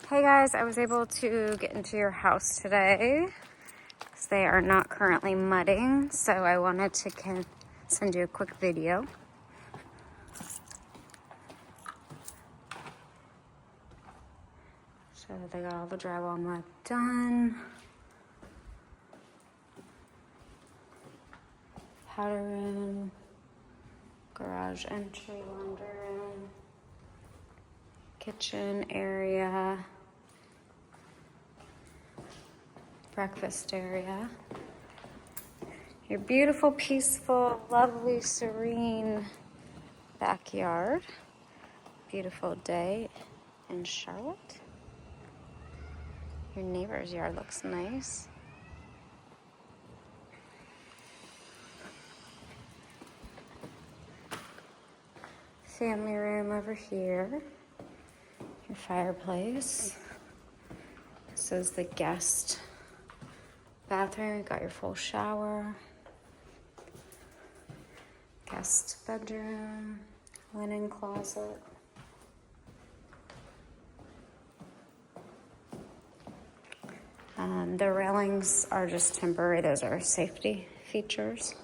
Hey guys, I was able to get into your house today because they are not currently mudding, so I wanted to send you a quick video. So they got all the drywall mud done. Powder room, garage entry, laundry room, kitchen area, breakfast area. Your beautiful, peaceful, lovely, serene backyard. Beautiful day in Charlotte. Your neighbor's yard looks nice. Family room over here. Your fireplace. This is the guest bathroom. You got your full shower. Guest bedroom. Linen closet. The railings are just temporary. Those are safety features.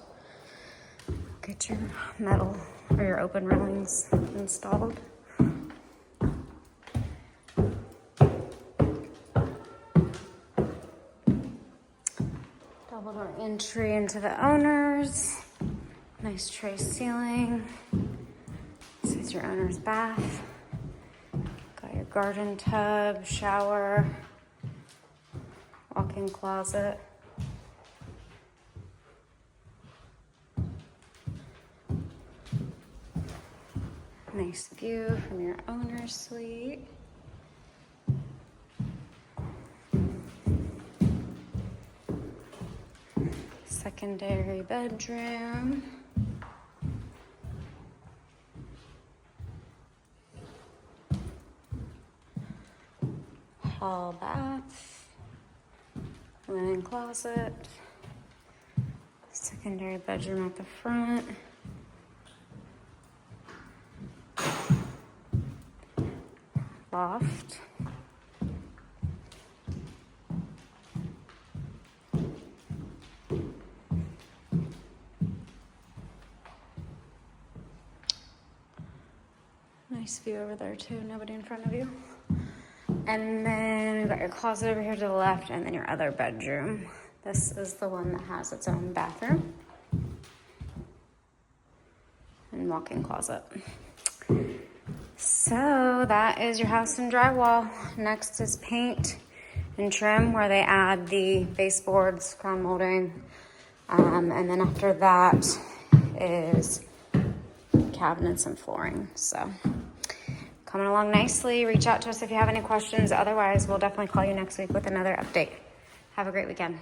Get your metal or your open railings installed. Double door entry into the owners. Nice tray ceiling. This is your owner's bath. Got your garden tub, shower, walk-in closet. Nice view from your owner's suite. Secondary bedroom. Hall bath. Linen closet. Secondary bedroom at the front. Loft. Nice view over there too, nobody in front of you. And then we've got your closet over here to the left and then your other bedroom. This is the one that has its own bathroom and walk-in closet. So that is your house and drywall. Next is paint and trim, where they add the baseboards, crown molding. And then after that is cabinets and flooring. So coming along nicely. Reach out to us if you have any questions. Otherwise, we'll definitely call you next week with another update. Have a great weekend.